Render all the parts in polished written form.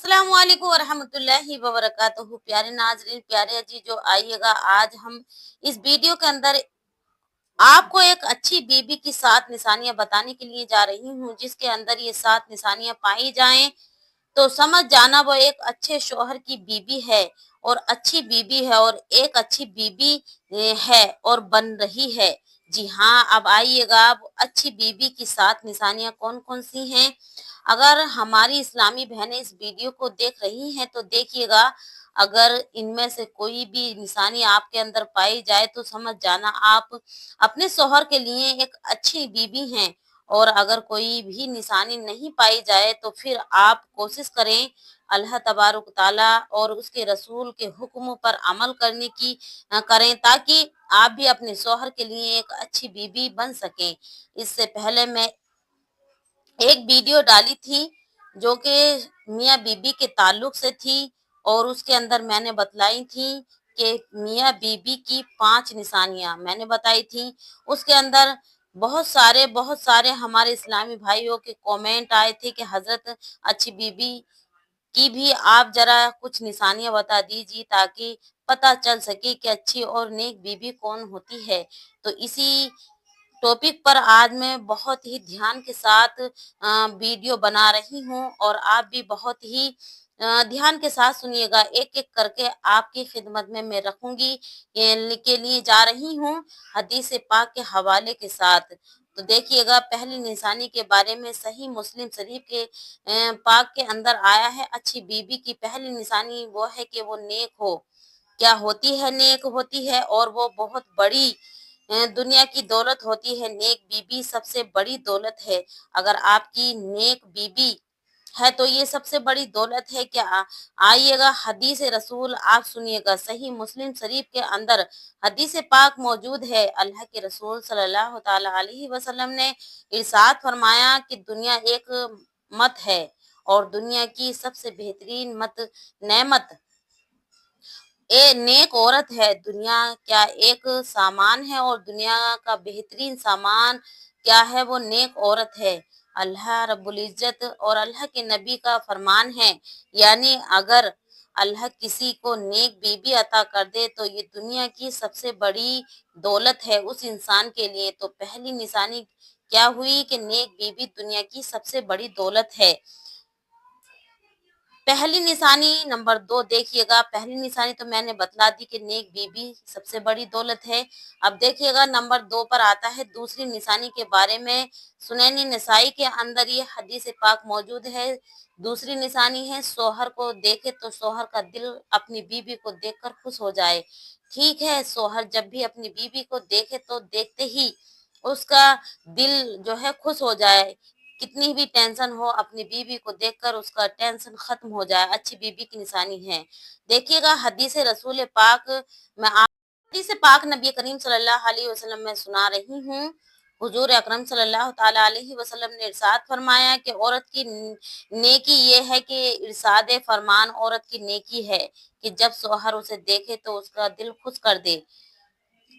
अस्सलाम वालेकुम वरहमतुल्लाहि वबरकातुहू। प्यारे नाजरीन, प्यारे अजीजों, आइएगा आज हम इस वीडियो के अंदर आपको एक अच्छी बीबी की 7 निशानियां बताने के लिए जा रही हूँ। जिसके अंदर ये 7 निशानियां पाई जाएं तो समझ जाना वो एक अच्छे शौहर की बीबी है और अच्छी बीबी है और एक अच्छी बीबी है और बन रही है। जी हाँ, अब आइएगा, अब अच्छी बीबी की 7 निशानियां कौन कौन सी हैं। अगर हमारी इस्लामी बहनें इस वीडियो को देख रही हैं तो देखिएगा, अगर इनमें से कोई भी निशानी आपके अंदर पाई जाए तो समझ जाना आप अपने शौहर के लिए एक अच्छी बीबी हैं। और अगर कोई भी निशानी नहीं पाई जाए तो फिर आप कोशिश करें अल्लाह तबारक ताला और उसके रसूल के हुक्म पर अमल करने की करें, ताकि आप भी अपने शौहर के लिए एक अच्छी बीबी बन सकें। इससे पहले मैं एक वीडियो डाली थी जो कि मियाँ बीबी के ताल्लुक से थी और उसके अंदर मैंने बतलाई थी कि मियाँ बीबी की 5 निशानियां मैंने बताई थी। उसके अंदर बहुत सारे हमारे इस्लामी भाइयों के कमेंट आए थे कि हजरत अच्छी बीबी की भी आप जरा कुछ निशानियां बता दीजिए ताकि पता चल सके कि अच्छी और नेक बीबी कौन होती है। तो इसी टॉपिक पर आज मैं बहुत ही ध्यान के साथ वीडियो बना रही हूँ और आप भी बहुत ही ध्यान के साथ सुनिएगा। एक एक करके आपकी खिदमत में मैं रखूंगी, ये के लिए जा रही हूँ हदीस पाक के हवाले के साथ। तो देखिएगा, पहली निशानी के बारे में सही मुस्लिम शरीफ के पाक के अंदर आया है। अच्छी बीबी की पहली निशानी वो है कि वो नेक हो। क्या होती है? नेक होती है और वो बहुत बड़ी दुनिया की दौलत होती है। नेक बीबी सबसे बड़ी दौलत है। अगर आपकी नेक बीबी है तो ये सबसे बड़ी दौलत है। क्या आइएगा, हदीस रसूल आप सुनिएगा। सही मुस्लिम शरीफ के अंदर हदीस पाक मौजूद है। अल्लाह के रसूल सल्लल्लाहु ताला अलैहि वसल्लम ने इरशाद फरमाया कि दुनिया एक मत है और दुनिया की सबसे बेहतरीन मत नेमत नेक औरत है। दुनिया क्या एक सामान है और दुनिया का बेहतरीन सामान क्या है? वो नेक औरत है। अल्लाह रब्बुल इज्जत और अल्लाह के नबी का फरमान है, यानी अगर अल्लाह किसी को नेक बीबी अता कर दे तो ये दुनिया की सबसे बड़ी दौलत है उस इंसान के लिए। तो पहली निशानी क्या हुई कि नेक बीबी दुनिया की सबसे बड़ी दौलत है। पहली निशानी नंबर 2 देखिएगा। पहली निशानी तो मैंने बतला दी कि नेक बीबी सबसे बड़ी दौलत है। अब देखिएगा, नंबर 2 पर आता है दूसरी निशानी के बारे में। सुनैनी नसाई के अंदर ये हदीस पाक मौजूद है। दूसरी निशानी है, शौहर को देखे तो शौहर का दिल अपनी बीबी को देखकर खुश हो जाए। ठीक है, शौहर जब भी अपनी बीबी को देखे तो देखते ही उसका दिल जो है खुश हो जाए। कितनी भी टेंशन हो, अपनी बीवी को देखकर उसका टेंशन खत्म हो जाए, अच्छी बीवी की निशानी है। देखिएगा, हदीस रसूल पाक में हदीस पाक नबी करीम सल्लल्लाहु अलैहि वसल्लम में सुना रही हूँ। हुजूर अकरम सल्लल्लाहु ताला अलैहि वसल्लम ने इरशाद फरमाया कि औरत की नेकी ये है कि इरशाद फरमान औरत की नेकी है कि जब शौहर उसे देखे तो उसका दिल खुश कर दे।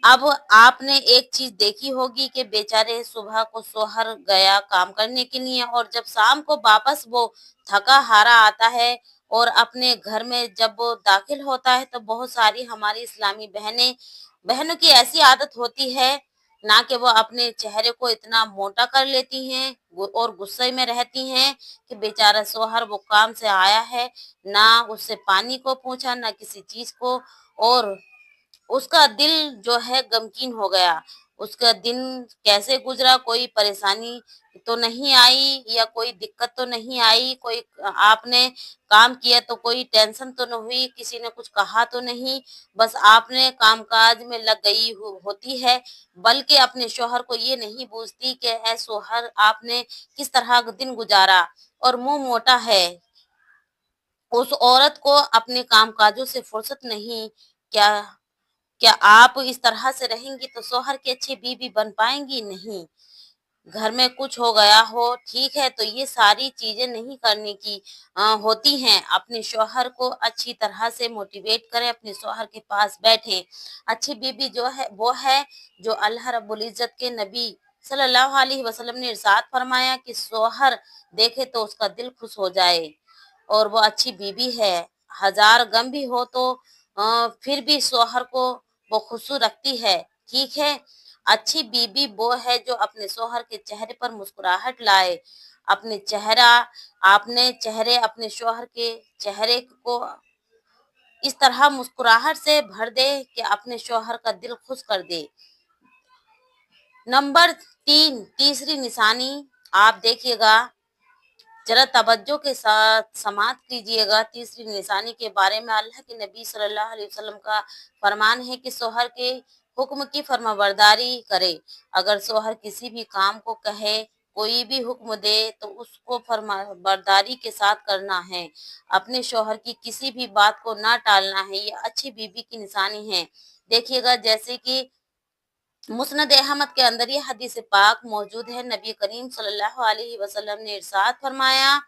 अब आपने एक चीज देखी होगी कि बेचारे सुबह को शौहर गया काम करने के लिए और जब शाम को वापस वो थका हारा आता है और अपने घर में जब वो दाखिल होता है तो बहुत सारी हमारी इस्लामी बहनों की ऐसी आदत होती है ना कि वो अपने चेहरे को इतना मोटा कर लेती हैं और गुस्से में रहती हैं कि बेचारा शौहर वो काम से आया है, ना उससे पानी को पूछा ना किसी चीज को, और उसका दिल जो है गमगीन हो गया। उसका दिन कैसे गुजरा, कोई परेशानी तो नहीं आई या कोई दिक्कत तो नहीं आई, कोई आपने काम किया तो कोई टेंशन तो नहीं हुई, किसी ने कुछ कहा तो नहीं, बस आपने कामकाज में लग गई होती है। बल्कि अपने शौहर को ये नहीं पूछती कि ऐ शौहर आपने किस तरह का दिन गुजारा और मुंह मोटा है। उस औरत को अपने कामकाजों से फुर्सत नहीं। क्या क्या आप इस तरह से रहेंगी तो शौहर की अच्छी बीवी बन पाएंगी? नहीं। घर में कुछ हो गया हो, ठीक है, तो ये सारी चीजें नहीं करने की होती हैं। अपने शौहर को अच्छी तरह से मोटिवेट करें, अपने शौहर के पास बैठें। अच्छी बीवी जो है वो है जो अल्लाह रब्बुल इज्जत के नबी सल्लल्लाहु अलैहि वसल्लम ने इरशाद फरमाया कि शौहर देखे तो उसका दिल खुश हो जाए। और वो अच्छी बीबी है। हजार गम भी हो तो फिर भी शौहर को वो खुशू रखती है। ठीक है, अच्छी बीबी वो है जो अपने शौहर के चेहरे पर मुस्कुराहट लाए। अपने चेहरा आपने चेहरे अपने शौहर के चेहरे को इस तरह मुस्कुराहट से भर दे कि अपने शौहर का दिल खुश कर दे। नंबर 3, तीसरी निशानी आप देखिएगा, जरा तवज्जो के साथ समाअत कीजिएगा। तीसरी निशानी के बारे में अल्लाह के नबी सल्लल्लाहु अलैहि वसल्लम का फरमान है कि शौहर के हुक्म की फर्माबरदारी करे। अगर शौहर किसी भी काम को कहे, कोई भी हुक्म दे तो उसको फर्माबरदारी के साथ करना है। अपने शौहर की किसी भी बात को ना टालना है। ये अच्छी बीबी की निशानी है। देखिएगा, जैसे कि मुस्नद अहमद के अंदर ये हदीस पाक मौजूद है। नबी करीम सल्लल्लाहु अलैहि वसल्लम ने इरशाद फरमाया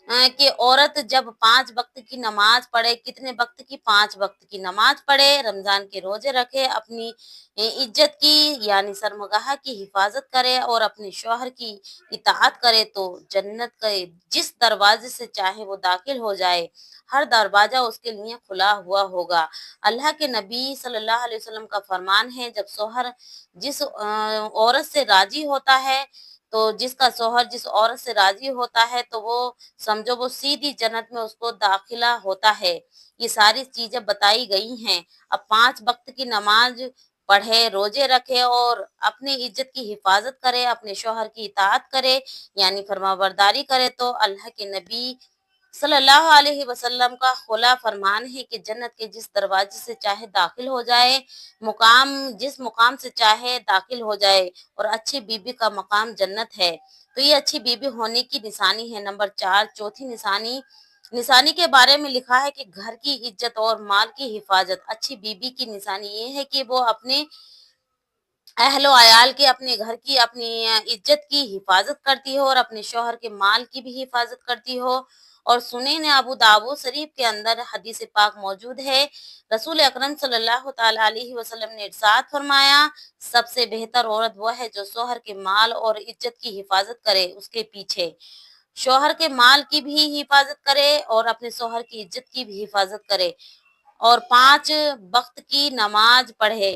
कि औरत जब 5 वक्त की नमाज पढ़े, कितने वक्त की? 5 वक्त की नमाज पढ़े, रमजान के रोजे रखे, अपनी इज्जत की यानी शर्मगाह की हिफाजत करे और अपने शौहर की इताअत करे तो जन्नत के जिस दरवाजे से चाहे वो दाखिल हो जाए, हर दरवाजा उसके लिए खुला हुआ होगा। अल्लाह के नबी सल्लल्लाहु अलैहि वसल्लम का फरमान है, जब शौहर जिस औरत से राजी होता है, तो जिसका शौहर जिस औरत से राजी होता है तो वो समझो वो सीधी जन्नत में उसको दाखिला होता है। ये सारी चीजें बताई गई हैं। अब 5 वक्त की नमाज पढ़े, रोजे रखे और अपनी इज्जत की हिफाजत करे, अपने शौहर की इताअत करे यानी फरमाबरदारी करे तो अल्लाह के नबी सल्लल्लाहु अलैहि वसल्लम का खुला फरमान है कि जन्नत के जिस दरवाजे से चाहे दाखिल हो जाए, मुकाम जिस मुकाम से चाहे दाखिल हो जाए और अच्छी बीबी का मकाम जन्नत है। तो ये अच्छी बीबी होने की निशानी है। नंबर 4, चौथी निशानी निशानी के बारे में लिखा है कि घर की इज्जत और माल की हिफाजत। अच्छी बीबी की निशानी ये है कि वो अपने अहलो अयाल के, अपने घर की, अपनी इज्जत की हिफाजत करती हो और अपने शौहर के माल की भी हिफाजत करती हो। और सुनैन अबू दाऊद शरीफ के अंदर हदीस पाक मौजूद है। रसूल अकरम सल्लल्लाहु ताला अलैहि वसल्लम ने इरशाद फरमाया, सबसे बेहतर औरत वो है जो शौहर के माल और इज्जत की हिफाजत करे। उसके पीछे शौहर के माल की भी हिफाजत करे और अपने शौहर की इज्जत की भी हिफाजत करे और 5 वक्त की नमाज पढ़े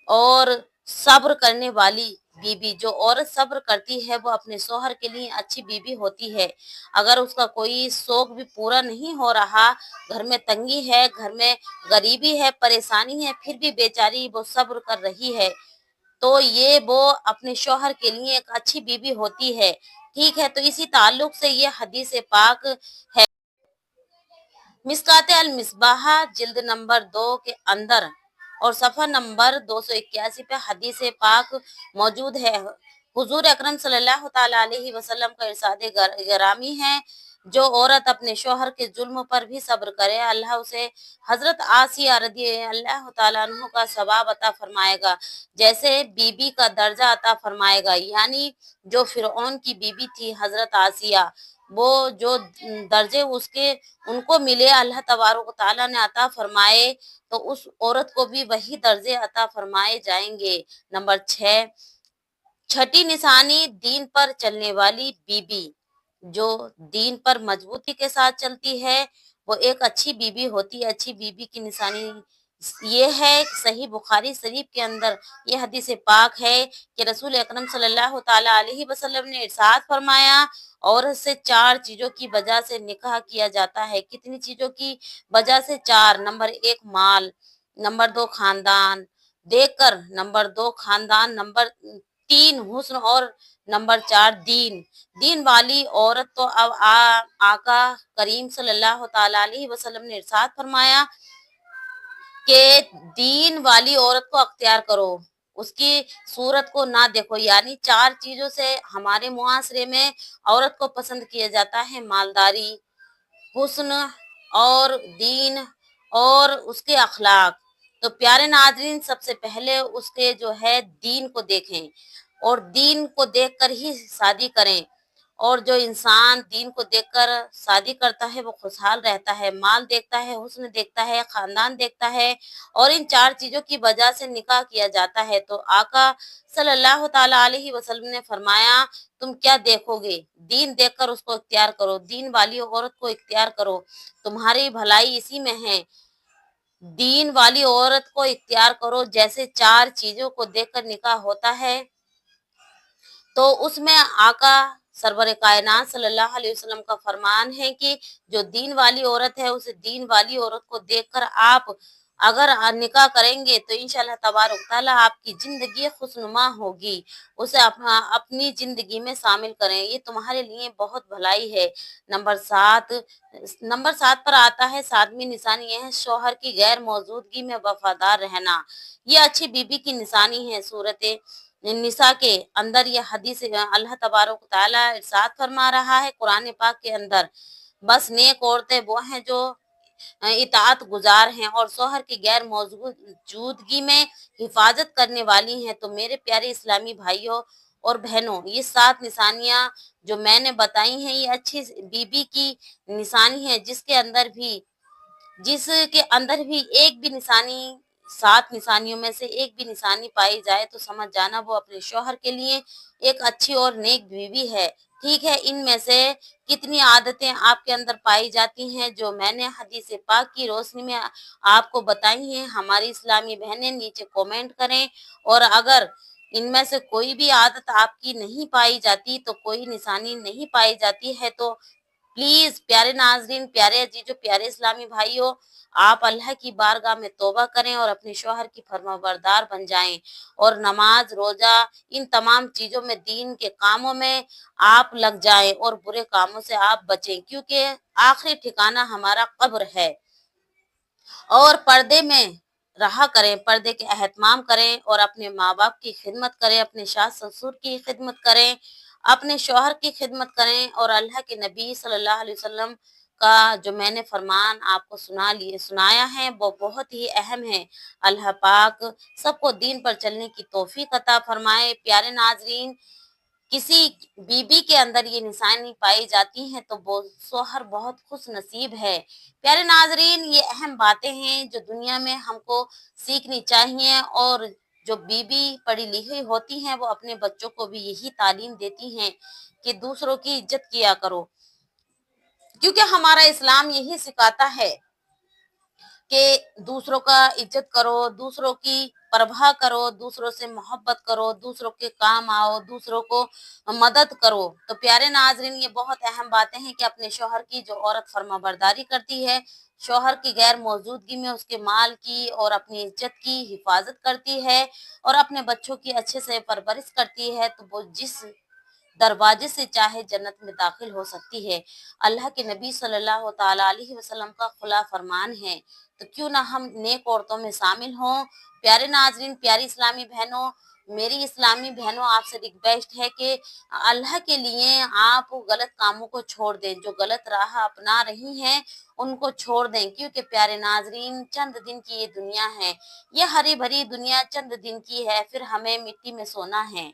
और सब्र करने वाली बीबी। जो औरत सब्र करती है वो अपने शौहर के लिए अच्छी बीबी होती है। अगर उसका कोई शौक भी पूरा नहीं हो रहा, घर में तंगी है, घर में गरीबी है, परेशानी है, फिर भी बेचारी वो सब्र कर रही है, तो ये वो अपने शौहर के लिए एक अच्छी बीबी होती है। ठीक है, तो इसी ताल्लुक से ये हदीस पाक है। मिस्काते अल मिसबाह जिल्द नंबर 2 के अंदर और सफ़ा नंबर 281 पे हदीस पाक मौजूद है। हुजूर अकरम सल्लल्लाहु ताला अलैहि वसल्लम का इरशाद गिरामी है, जो औरत अपने शौहर के जुल्म पर भी सब्र करे, अल्लाह उसे हजरत आसिया रदी अल्लाह ताला अन्हु का सवाब अता फरमाएगा, जैसे बीबी का दर्जा अता फरमाएगा। यानी जो फिरौन की बीबी थी हजरत आसिया, वो जो दर्जे उसके उनको मिले, अल्लाह तबारक व तआला ने अता फरमाए, तो उस औरत को भी वही दर्जे अता फरमाए जाएंगे। नंबर 6, छठी निशानी दीन पर चलने वाली बीबी। जो दीन पर मजबूती के साथ चलती है वो एक अच्छी बीबी होती है। अच्छी बीबी की निशानी ये है, सही बुखारी शरीफ के अंदर ये हदीस पाक है कि रसूल अकरम सल्लल्लाहु ताला अलैहि वसल्लम ने इरशाद फरमाया, औरत से 4 चीजों की वजह से निकाह किया जाता है। कितनी चीजों की वजह से? 4। नंबर 1 माल, नंबर 2 खानदान देखकर, नंबर 2 खानदान, नंबर 3 हुस्न और नंबर 4 दीन। दीन वाली औरत तो अब आका करीम सल्लल्लाहु ताला अलैहि वसल्लम ने इरशाद फरमाया कि दीन वाली औरत को अख्तियार करो, उसकी सूरत को ना देखो। यानी 4 चीजों से हमारे मुआशरे में औरत को पसंद किया जाता है, मालदारी, हुस्न और दीन और उसके अखलाक। तो प्यारे नाजरीन, सबसे पहले उसके जो है दीन को देखें और दीन को देखकर ही शादी करें और जो इंसान दीन को देखकर शादी करता है वो खुशहाल रहता है, माल देखता है, हुस्न देखता है, खानदान देखता है और इन 4 चीज़ों की वजह से निकाह किया जाता है। तो आका सल्लल्लाहु ताला अलैहि वसल्लम ने फरमाया, तुम क्या देखोगे? दीन देखकर उसको इख्तियार करो, दीन वाली औरत को इख्तियार करो, तुम्हारी भलाई इसी में है। दीन वाली औरत को इख्तियार करो, जैसे 4 चीज़ों को देखकर निकाह होता है तो उसमें आका सरवर कायनात सल्लल्लाहु अलैहि वसल्लम का फरमान है कि जो दीन वाली औरत है उस दीन वाली औरत को देखकर आप अगर निकाह करेंगे तो इंशाल्लाह तबारक तआला आपकी जिंदगी खुशनुमा होगी। उसे अपनी जिंदगी में शामिल करें, ये तुम्हारे लिए बहुत भलाई है। नंबर 7 नंबर 7 पर आता है, 7वीं निशानी यह है शौहर की गैर मौजूदगी में वफादार रहना। ये अच्छी बीबी की निशानी है। सूरत निसा के अंदर यह हदीस अल्लाह तबारक तआला इरशाद फरमा रहा है कुरान पाक के अंदर, बस नेक औरतें वो हैं जो इताअत गुजार हैं और शौहर की गैर मौजूदगी में हिफाजत करने वाली हैं। तो मेरे प्यारे इस्लामी भाइयों और बहनों, ये 7 निशानियां जो मैंने बताई हैं ये अच्छी बीबी की निशानी है, जिसके अंदर भी एक भी निशानी 7 निशानियों में से एक भी निशानी पाई जाए तो समझ जाना वो अपने शौहर के लिए एक अच्छी और नेक बीवी है। ठीक है, इनमें से कितनी आदतें आपके अंदर पाई जाती हैं जो मैंने हदीस पाक की रोशनी में आपको बताई हैं, हमारी इस्लामी बहनें नीचे कमेंट करें। और अगर इनमें से कोई भी आदत आपकी नहीं पाई जाती, तो कोई निशानी नहीं पाई जाती है, तो प्लीज प्यारे नाजरीन, प्यारे अजीजों, प्यारे इस्लामी भाइयों, आप अल्लाह की बारगाह में तौबा करें और अपने शौहर की फरमाबरदार बन जाएं और नमाज रोजा इन तमाम चीजों में दीन के कामों में आप लग जाएं और बुरे कामों से आप बचें, क्योंकि आखिरी ठिकाना हमारा कब्र है। और पर्दे में रहा करें, पर्दे के एहतमाम करें और अपने माँ बाप की खिदमत करें, अपने सास ससुर की खिदमत करें, अपने शौहर की खिदमत करें और अल्लाह के नबी सल्लल्लाहु अलैहि वसल्लम का जो मैंने फरमान आपको सुनाया है वो बहुत ही अहम है। अल्लाह पाक सबको दीन पर चलने की तौफीक अता फरमाए। प्यारे नाजरीन, किसी बीबी के अंदर ये निशानी पाई जाती हैं तो वो शौहर बहुत खुश नसीब है। प्यारे नाजरीन, ये अहम बातें हैं जो दुनिया में हमको सीखनी चाहिए और जो बीबी पढ़ी लिखी होती हैं वो अपने बच्चों को भी यही तालीम देती हैं कि दूसरों की इज्जत किया करो, क्योंकि हमारा इस्लाम यही सिखाता है कि दूसरों का इज्जत करो, दूसरों की परवाह करो, दूसरों से मोहब्बत करो, दूसरों के काम आओ, दूसरों को मदद करो। तो प्यारे नाजरीन, ये बहुत अहम बातें हैं कि अपने शौहर की जो औरत फर्माबरदारी करती है, शौहर की गैर मौजूदगी में उसके माल की और अपनी इज्जत की हिफाजत करती है और अपने बच्चों की अच्छे से परवरिश करती है, तो वो जिस दरवाजे से चाहे जन्नत में दाखिल हो सकती है। अल्लाह के नबी सल्लल्लाहु ताला अलैहि वसल्लम का खुला फरमान है, तो क्यों ना हम नेक औरतों में शामिल हों। प्यारे नाजरीन, प्यारी इस्लामी बहनों, मेरी इस्लामी बहनों, आपसे रिक्वेस्ट है कि अल्लाह के लिए आप गलत कामों को छोड़ दें, जो गलत राह अपना रही हैं उनको छोड़ दें, क्योंकि प्यारे नाजरीन चंद दिन की ये दुनिया है, ये हरी भरी दुनिया चंद दिन की है, फिर हमें मिट्टी में सोना है।